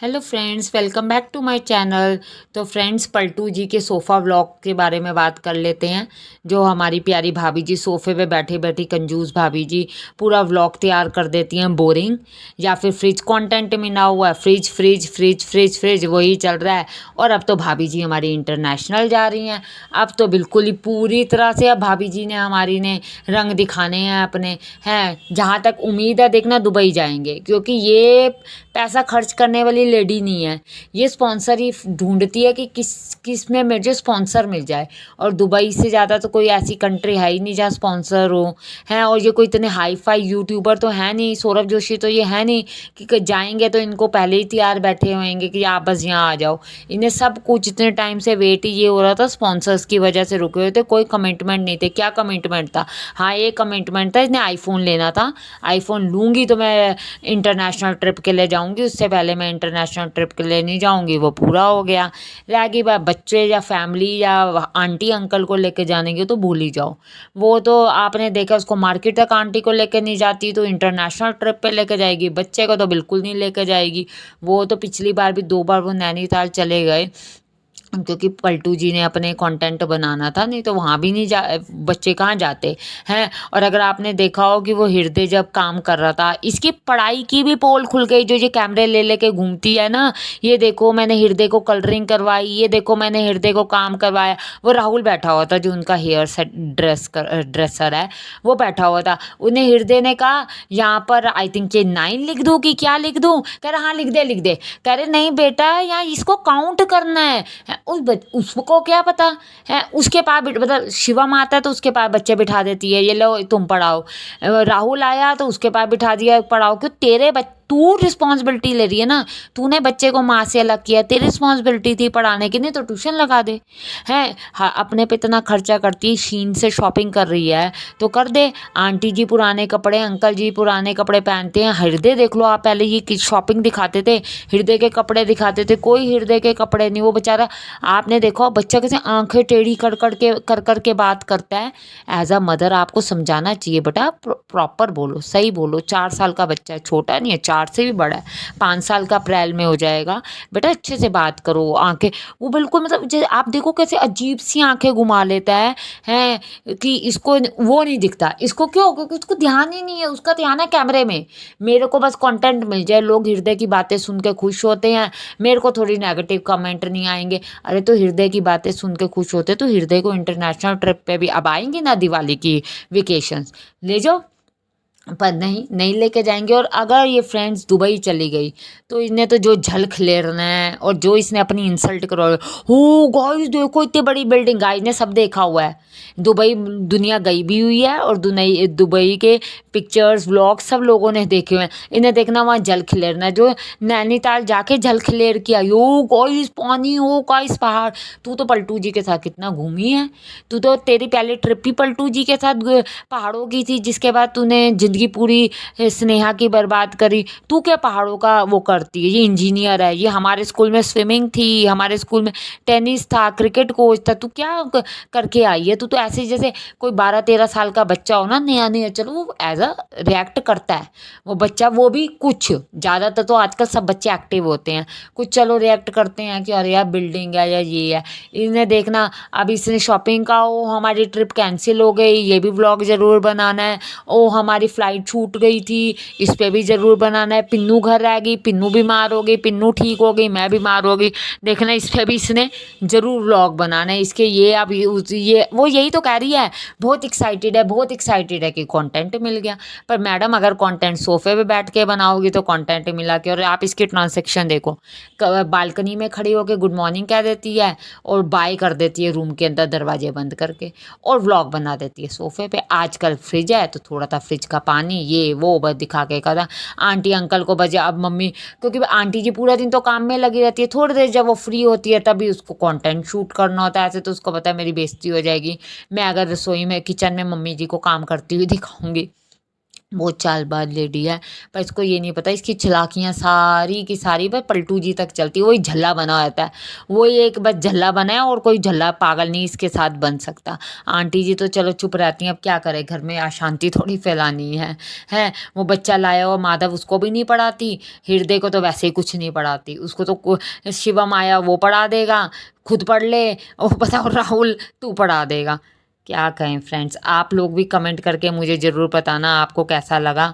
Hello friends, welcome back to my channel. तो friends, Paltu ji के sofa vlog के बारे में बात कर लेते हैं। जो हमारी प्यारी भाभी जी सोफ़े पे बैठी बैठी कंजूस भाभी जी पूरा व्लॉग तैयार कर देती हैं बोरिंग। या फिर फ्रिज कंटेंट में ना हुआ, fridge fridge fridge fridge fridge वही चल रहा है। और अब तो भाभी जी हमारी इंटरनेशनल जा रही हैं। अब तो बिल्कुल ही पूरी तरह से अब भाभी जी ने हमारी ने रंग दिखाने हैं अपने। हैं जहाँ तक उम्मीद है देखना दुबई जाएंगे, क्योंकि ये पैसा खर्च करने वाली लेडी नहीं है। ये स्पॉन्सर ही ढूंढती है कि किस में मुझे स्पॉन्सर मिल जाए। और दुबई से ज़्यादा तो कोई ऐसी कंट्री है ही नहीं जहाँ स्पॉन्सर हो। हैं और ये कोई इतने हाई फाई यूट्यूबर तो है नहीं, सौरभ जोशी तो ये है नहीं कि जाएंगे तो इनको पहले ही तैयार बैठे होंगे कि आप बस यहाँ आ जाओ। इन्हें सब कुछ इतने टाइम से वेट ही ये हो रहा था, स्पॉन्सर्स की वजह से रुके हुए थे। कोई कमिटमेंट नहीं थे। क्या कमिटमेंट था? हाँ, ये कमिटमेंट था, इन्हें आईफोन लेना था। आईफोन लूँगी तो मैं इंटरनेशनल ट्रिप के लिए जाऊंगी, उससे पहले मैं इंटरनेशनल ट्रिप के लिए नहीं जाऊंगी। वो पूरा हो गया। रह गई बात बच्चे या फैमिली या आंटी अंकल को लेके जाने की, तो भूल ही जाओ। वो तो आपने देखा, उसको मार्केट तक आंटी को लेके नहीं जाती तो इंटरनेशनल ट्रिप पे लेके जाएगी। बच्चे को तो बिल्कुल नहीं लेके जाएगी। वो तो पिछली बार भी 2 बार वो नैनीताल चले गए, क्योंकि पलटू जी ने अपने कंटेंट बनाना था। नहीं तो वहाँ भी नहीं जा, बच्चे कहाँ जाते हैं। और अगर आपने देखा हो कि वो हृदय जब काम कर रहा था, इसकी पढ़ाई की भी पोल खुल गई। जो ये कैमरे ले लेके घूमती है ना, ये देखो मैंने हृदय को कलरिंग करवाई, ये देखो मैंने हृदय को काम करवाया। वो राहुल बैठा हुआ था जो उनका हेयर सेट ड्रेसर है, वो बैठा हुआ था। उन्हें हृदय ने कहा यहाँ पर आई थिंक चेन्नई लिख दूँ कि क्या लिख दूँ। कह रहा हाँ लिख दे लिख दे। कह रहे नहीं बेटा, यहाँ इसको काउंट करना है। उसको क्या पता है। उसके पास मतलब शिवम आता है तो उसके पास बच्चे बिठा देती है, ये लो तुम पढ़ाओ। राहुल आया तो उसके पास बिठा दिया, पढ़ाओ। क्यों? तेरे तू रिस्पॉन्सिबिलिटी ले रही है ना। तूने बच्चे को माँ से अलग किया, तेरी रिस्पॉन्सिबिलिटी थी पढ़ाने की, नहीं तो ट्यूशन लगा दे। हैं हाँ, अपने पे इतना खर्चा करती है, शीन से शॉपिंग कर रही है तो कर दे। आंटी जी पुराने कपड़े, अंकल जी पुराने कपड़े पहनते हैं। हृदय देख लो आप, पहले ये शॉपिंग दिखाते थे, हृदय के कपड़े दिखाते थे, कोई हृदय के कपड़े नहीं। वो बेचारा, आपने देखो बच्चा कैसे आंखें टेढ़ी कर के बात करता है। एज अ मदर आपको समझाना चाहिए बेटा, प्रॉपर बोलो, सही बोलो। 4 साल का बच्चा है, छोटा नहीं है, 4 से भी बड़ा है, 5 साल का अप्रैल में हो जाएगा। बेटा अच्छे से बात करो। आंखें वो बिल्कुल मतलब जैसे आप देखो कैसे अजीब सी आंखें घुमा लेता है कि इसको वो नहीं दिखता। इसको क्यों? क्योंकि उसको ध्यान ही नहीं है, उसका ध्यान है कैमरे में। मेरे को बस कंटेंट मिल जाए, लोग हृदय की बातें सुन के खुश होते हैं, मेरे को थोड़ी नेगेटिव कमेंट नहीं आएंगे। अरे तो हृदय की बातें सुन के खुश होते तो हृदय को इंटरनेशनल ट्रिप पे भी अब आएंगी ना, दिवाली की वेकेशंस ले जाओ। पर नहीं, नहीं लेके जाएंगे। और अगर ये फ्रेंड्स दुबई चली गई तो इन्हें तो जो झलक लेना है, और जो इसने अपनी इंसल्ट करवाई। हो गाइस देखो इतनी बड़ी बिल्डिंग, गाइस ने सब देखा हुआ है। दुबई दुनिया गई भी हुई है, और दुबई के पिक्चर्स व्लॉग्स सब लोगों ने देखे हुए हैं। इन्हें देखना वहाँ जल खिलेरना, जो नैनीताल जाके जल खिलेर किया। यो गाइस पानी, हो गाइस पहाड़। तू तो पलटू जी के साथ कितना घूमी है। तू तो, तेरी पहली ट्रिप ही पलटू जी के साथ पहाड़ों की थी, जिसके बाद तूने जिंदगी पूरी स्नेहा की बर्बाद करी। तू क्या पहाड़ों का वो करती है? ये इंजीनियर है, ये हमारे स्कूल में स्विमिंग थी, हमारे स्कूल में टेनिस था, क्रिकेट कोच था। तू क्या करके आई है? तू तो ऐसे जैसे कोई 12-13 साल का बच्चा हो ना, नया नया। चलो वो एज अ रिएक्ट करता है वो बच्चा, वो भी कुछ। ज़्यादातर तो आजकल सब बच्चे एक्टिव होते हैं, कुछ चलो रिएक्ट करते हैं कि अरे यार बिल्डिंग है या ये है। इन्हें देखना अब इसने शॉपिंग का, ओ हमारी ट्रिप कैंसिल हो गई, ये भी व्लॉग ज़रूर बनाना है। ओ हमारी फ़्लाइट छूट गई थी, इस पे भी ज़रूर बनाना है। पिन्नू घर रह गई, पिन्नू बीमार हो गई, पिन्नू ठीक हो गई, मैं बीमार हो गई। देखना इस पे भी इसने ज़रूर व्लॉग बनाना है। इसके ये अब ये वो यही तो कह रही है, बहुत एक्साइटेड है, बहुत एक्साइटेड है कि कंटेंट मिल गया। पर मैडम अगर कंटेंट सोफे पे बैठ के बनाओगी तो कंटेंट मिला के। और आप इसकी ट्रांसेक्शन देखो, बालकनी में खड़ी होकर गुड मॉर्निंग कह देती है और बाय कर देती है रूम के अंदर दरवाजे बंद करके, और व्लॉग बना देती है सोफे पे। आजकल फ्रिज है तो थोड़ा सा फ्रिज का पानी ये वो बस दिखा के कहा आंटी अंकल को बजे। अब मम्मी, क्योंकि आंटी जी पूरा दिन तो काम में लगी रहती है, थोड़ी देर जब वो फ्री होती है तभी उसको कंटेंट शूट करना होता है। ऐसे तो उसको पता है मेरी बेइज्जती हो जाएगी मैं अगर रसोई में किचन में मम्मी जी को काम करती हुई दिखाऊंगी। बहुत चालबाज लेडी है, पर इसको ये नहीं पता इसकी चालाकियाँ सारी की सारी बस पलटू जी तक चलती है। वही झल्ला बना रहता है, वही एक बस झल्ला बना है और कोई झल्ला पागल नहीं इसके साथ बन सकता। आंटी जी तो चलो चुप रहती हैं, अब क्या करें, घर में अशांति थोड़ी फैलानी है। वो बच्चा लाया और माधव उसको भी नहीं पढ़ाती, हृदय को तो वैसे ही कुछ नहीं पढ़ाती, उसको तो शिवम आया वो पढ़ा देगा, खुद पढ़ ले, और बताओ राहुल तू पढ़ा देगा। क्या कहें फ्रेंड्स, आप लोग भी कमेंट करके मुझे ज़रूर बताना आपको कैसा लगा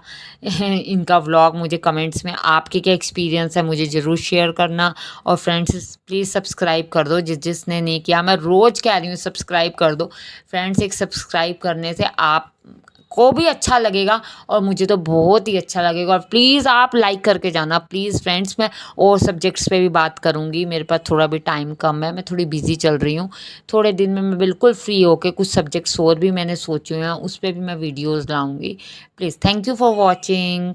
इनका व्लॉग। मुझे कमेंट्स में आपके क्या एक्सपीरियंस है मुझे ज़रूर शेयर करना। और फ्रेंड्स प्लीज़ सब्सक्राइब कर दो, जिसने नहीं किया, मैं रोज़ कह रही हूँ सब्सक्राइब कर दो फ्रेंड्स। एक सब्सक्राइब करने से आप को भी अच्छा लगेगा और मुझे तो बहुत ही अच्छा लगेगा। और प्लीज़ आप लाइक करके जाना प्लीज़ फ्रेंड्स। मैं और सब्जेक्ट्स पे भी बात करूँगी, मेरे पास थोड़ा भी टाइम कम है, मैं थोड़ी बिजी चल रही हूँ। थोड़े दिन में मैं बिल्कुल फ्री होके कुछ सब्जेक्ट्स और भी मैंने सोचे हुए हैं, उस पर भी मैं वीडियोज़ लाऊँगी। Please thank you for watching.